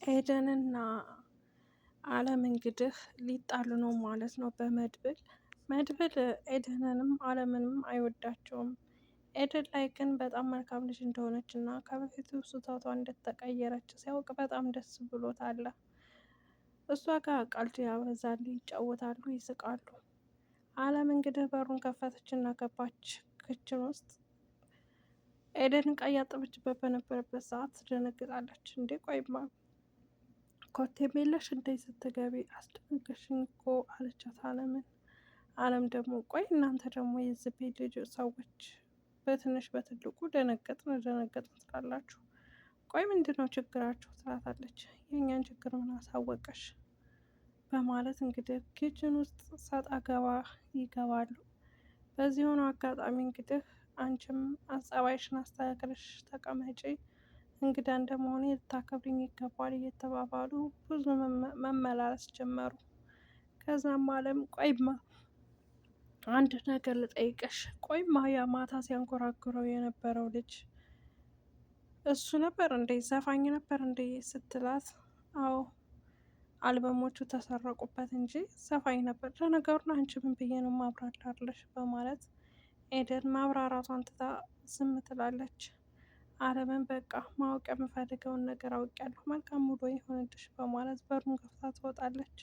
ኤደንና አለም እንግዲህ ሊጣሉ ነው ማለት ነው በመድብል መድብል ኤደንንም አለምንም አይወዳቸውም። ኤደን ላይ ግን በጣም መልካም ልጅ እንደሆነች እና ከበፊቱ ስህተቷ እንደተቀየረች ሲያውቅ በጣም ደስ ብሎታል። እሷ ጋር ቀልድ ያበዛሉ፣ ይጫወታሉ፣ ይስቃሉ። አለም እንግዲህ በሩን ከፈተች እና ገባች ክችን ውስጥ። ኤደን ዕቃ እያጠበችበት በነበረበት ሰዓት ትደነግጣለች። እንዴ ቆይማ ኮቴም የለሽ እንዴ ስትገቢ አስደነገጥሽኝ እኮ አለቻት አለምን። አለም ደግሞ ቆይ እናንተ ደግሞ የዚህ ቤት ልጅ ሰዎች በትንሽ በትልቁ ደነገጥን ትላላችሁ፣ ቆይ ምንድነው ችግራችሁ ትላታለች። የእኛን ችግር ምን አሳወቀሽ በማለት እንግዲህ ኪችን ውስጥ ሰጣ ገባ ይገባሉ። በዚህ ሆኖ አጋጣሚ እንግዲህ አንቺም ጸባይሽን አስተካክለሽ ተቀመጪ፣ እንግዳ እንደመሆኑ ልታከብሪኝ ይገባል እየተባባሉ ብዙ መመላለስ ጀመሩ። ከዛም አለም ቆይማ አንድ ነገር ልጠይቅሽ፣ ቆይማ ያ ማታ ሲያንጎራጉረው የነበረው ልጅ እሱ ነበር እንዴ? ዘፋኝ ነበር እንዴ ስትላት፣ አዎ አልበሞቹ ተሰረቁበት እንጂ ዘፋኝ ነበር። ለነገሩን አንቺ ምን ብዬ ነው ማብራራለሽ በማለት ኤደን ማብራራቷን ትታ ዝም ትላለች። አለምን በቃ ማወቅ የምፈልገውን ነገር አውቄያለሁ፣ መልካም ውሎ ይሆንልሽ በማለት በሩን ከፍታ ትወጣለች።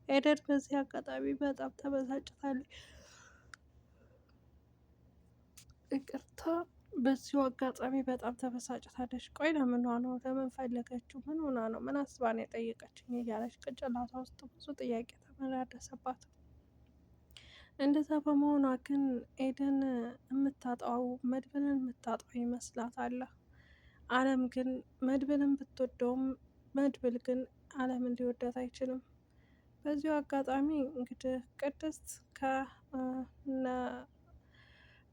ኤደን በዚህ አጋጣሚ በጣም ተበሳጭታለች። ይቅርታ፣ በዚሁ አጋጣሚ በጣም ተበሳጭታለች። ቆይ ለምን ነው? ለምን ፈለገችው? ምን ሆና ነው? ምን አስባ ነው የጠየቀችኝ? እያለች ቅጭላቷ ውስጥ ብዙ ጥያቄ ተመላለሰባት። እንደዛ በመሆኗ ግን ኤደን የምታጣው መድብልን የምታጣው ይመስላታል። አለም ግን መድብልን ብትወደውም መድብል ግን አለም እንዲወዳት አይችልም። በዚሁ አጋጣሚ እንግዲህ ቅድስት ከነ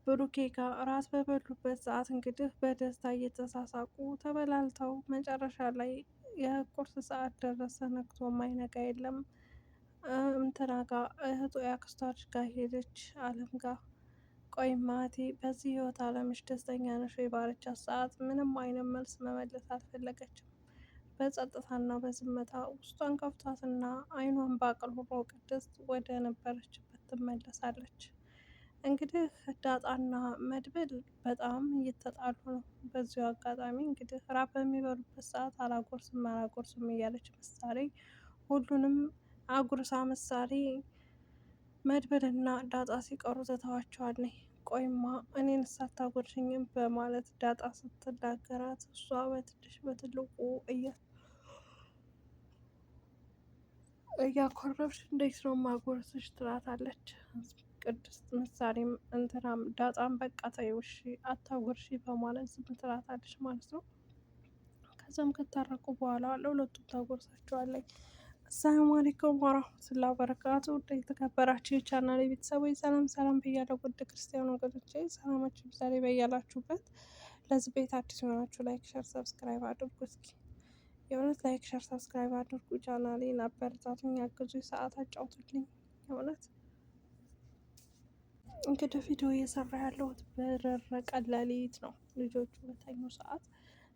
ብሩኬ ጋር እራት በበሉበት ሰዓት እንግዲህ በደስታ እየተሳሳቁ ተበላልተው መጨረሻ ላይ የቁርስ ሰዓት ደረሰ። ነግቶ ማይነጋ የለም። እንትና ጋር እህቱ ያክስቷ ልጅ ጋር ሄደች አለም ጋር። ቆይ ማቴ በዚህ ህይወት አለምሽ ደስተኛ ነሽ ወይ ባለቻት ሰዓት ምንም አይነት መልስ መመለስ አልፈለገችም። በጸጥታና በዝምታ ውስጧን ከፍቷትና አይኗን በአቅልቦ ቅድስት ወደ ነበረችበት ትመለሳለች። እንግዲህ ዳጣና መድብል በጣም እየተጣሉ ነው። በዚሁ አጋጣሚ እንግዲህ ራት በሚበሉበት ሰዓት አላጎርስም እያለች ምሳሌ ሁሉንም አጉርሳ ምሳሌ መድብልና ዳጣ ሲቀሩ ትተዋቸዋለች። ቆይማ እኔን ሳታጎርሽኝም በማለት ዳጣ ስትናገራት እሷ በትንሽ በትልቁ እያኮረፍሽ እንዴት ነው ማጎርስሽ ትላታለች። ቅድስት ምሳሌም እንትናም ዳጣም በቃ ተይው እሺ አታጎርሺ በማለት ዝም ትላታለች ማለት ነው። ከዛም ከታረቁ በኋላ ለሁለቱም ታጎርሳቸዋለች። አሰላሙ አለይኩም ወራህመቱላሂ ወበረካቱ። ውድ የተከበራችሁ የቻናሌ ቤተሰቦች ሰላም ሰላም ብያለሁ። ውድ ክርስቲያን ወገኖቼ ሰላማችሁ ይብዛልኝ በያላችሁበት። ለዚህ ቤት አዲስ የሆናችሁ ላይክ፣ ሸር፣ ሰብስክራይብ አድርጉ። እስኪ የእውነት ላይክ፣ ሸር፣ ሰብስክራይብ አድርጉ። ቻናሌን አበረታቱኝ፣ አግዙኝ፣ ሰዓት አጫውቱልኝ። የእውነት እንግዲህ ቪዲዮ እየሰራ ያለሁት በደረቀ ሌሊት ነው፣ ልጆቹ በተኙ ሰዓት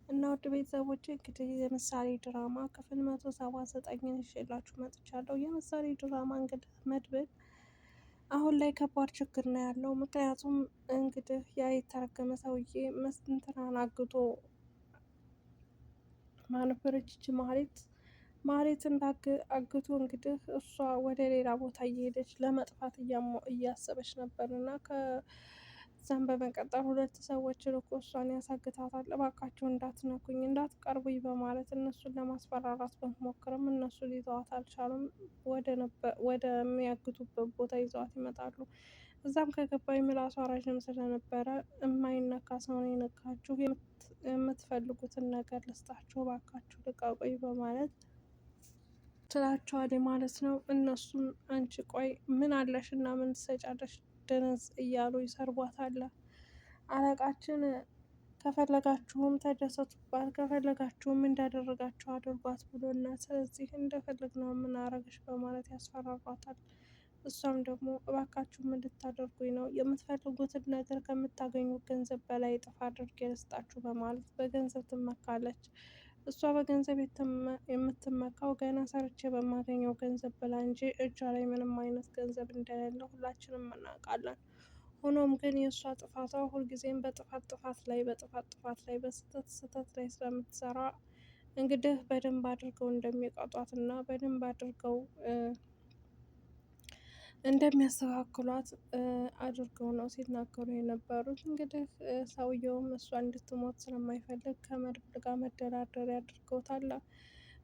እና ውድ ቤተሰቦች እንግዲህ የምሳሌ ድራማ ክፍል 179ን ይዤላችሁ መጥቻለሁ። የምሳሌ ድራማ እንግዲህ መድብል አሁን ላይ ከባድ ችግር ነው ያለው። ምክንያቱም እንግዲህ ያ የተረገመ ሰውዬ እንትናን አግቶ ማነበረች ማህሌትን አግቶ እንግዲህ እሷ ወደ ሌላ ቦታ እየሄደች ለመጥፋት እያሰበች ነበር እና ከዛም በመቀጠል ሁለት ሰዎችን እኮ እሷን ያሳግታታል። እባካችሁ እንዳትነኩኝ፣ እንዳትቀርቡኝ በማለት እነሱን ለማስፈራራት በሞክርም እነሱ ሊተዋት አልቻሉም። ወደሚያግቱበት ቦታ ይዘዋት ይመጣሉ። እዛም ከገባኝ ምላሷ ረዥም ስለነበረ የማይነካ ሰው ነው የነካችሁ፣ የምትፈልጉትን ነገር ልስጣችሁ፣ እባካችሁ ልቀቁኝ በማለት ትላቸዋለች ማለት ነው። እነሱም አንቺ ቆይ ምን አለሽ እና ምን ትሰጫለሽ ደነዝ እያሉ ይሰርቧታል። አለቃችን ከፈለጋችሁም ተደሰቱባት፣ ከፈለጋችሁም እንዳደረጋችሁ አድርጓት ብሎና ስለዚህ እንደፈለግነው የምናረግሽ በማለት ያስፈራሯታል። እሷም ደግሞ እባካችሁ ምን ልታደርጉኝ ነው? የምትፈልጉትን ነገር ከምታገኙት ገንዘብ በላይ እጥፍ አድርጌ ልስጣችሁ በማለት በገንዘብ ትመካለች። እሷ በገንዘብ የምትመካው ገና ሰርቼ በማገኘው ገንዘብ ብላ እንጂ እጇ ላይ ምንም አይነት ገንዘብ እንደሌለ ሁላችንም እናውቃለን። ሆኖም ግን የእሷ ጥፋቷ ሁልጊዜም በጥፋት ላይ በስህተት ስህተት ላይ ስለምትሰራ እንግዲህ በደንብ አድርገው እንደሚቀጧት እና በደንብ አድርገው እንደሚያስተካክሏት አድርገው ነው ሲናገሩ የነበሩት። እንግዲህ ሰውየውም እሷ እንድትሞት ስለማይፈልግ ከመድብል ጋር መደራደሪያ አድርገውታል።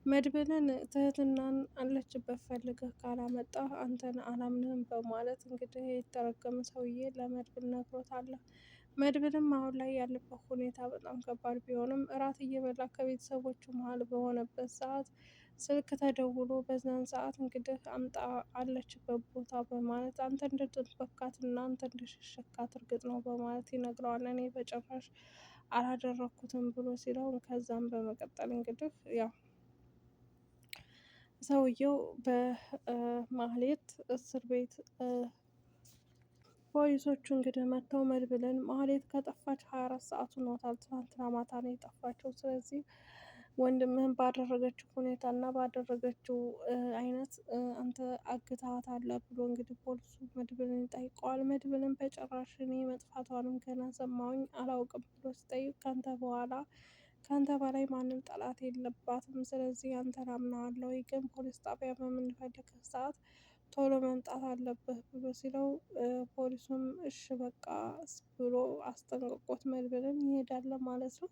መድብልን ትህትናን አለችበት ፈልገህ ካላመጣህ አንተን አላምንህም በማለት እንግዲህ የተረገመ ሰውዬ ለመድብል ነግሮታል። መድብልም አሁን ላይ ያለበት ሁኔታ በጣም ከባድ ቢሆንም እራት እየበላ ከቤተሰቦቹ መሀል በሆነበት ሰዓት ስልክ ተደውሎ በዛን ሰዓት እንግዲህ አምጣ አለችበት ቦታ በማለት አንተ እንደጠበካት እና አንተ እንደሸሸካት እርግጥ ነው በማለት ይነግረዋል። እኔ በጭራሽ አላደረኩትም ብሎ ሲለው ከዛም በመቀጠል እንግዲህ ያው ሰውየው በማህሌት እስር ቤት ፖሊሶቹ እንግዲህ መጥተው መድብልን ማህሌት ከጠፋች 24 ሰዓት ሆኗታል። ትናንትና ማታ ነው የጠፋችው። ስለዚህ ወንድምህን ባደረገችው ሁኔታ እና ባደረገችው አይነት አንተ አግተሃታል ብሎ እንግዲህ ፖሊሱ መድብልን ይጠይቀዋል። መድብልን በጭራሽ እኔ መጥፋቷንም ገና ሰማሁኝ አላውቅም ብሎ ሲጠይቅ ከአንተ በላይ ማንም ጠላት የለባትም። ስለዚህ አንተን አምናሃለሁ፣ ግን ፖሊስ ጣቢያ በምንፈልግህ ሰዓት ቶሎ መምጣት አለብህ ብሎ ሲለው ፖሊሱም እሺ በቃ ብሎ አስጠንቅቆት መድብልን ይሄዳል ማለት ነው።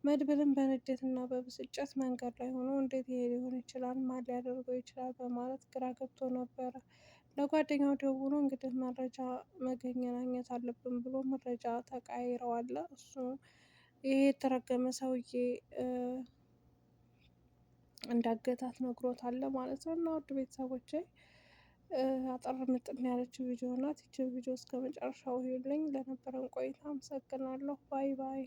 መድብልን በንዴት እና በብስጭት መንገድ ላይ ሆኖ እንዴት ይሄ ሊሆን ይችላል? ማን ሊያደርገው ይችላል? በማለት ግራ ገብቶ ነበረ። ለጓደኛው ደውሎ እንግዲህ መረጃ መገናኘት አለብን ብሎ መረጃ ተቃይረዋል። እሱ ይሄ የተረገመ ሰውዬ እንዳገታት ነግሮታል ማለት ነው። እና ውድ ቤተሰቦቼ አጠር ምጥን ያለችው ቪዲዮ ናት። ይቺ ቪዲዮ እስከ መጨረሻው ይዩልኝ። ለነበረን ቆይታ አመሰግናለሁ። ባይ ባይ።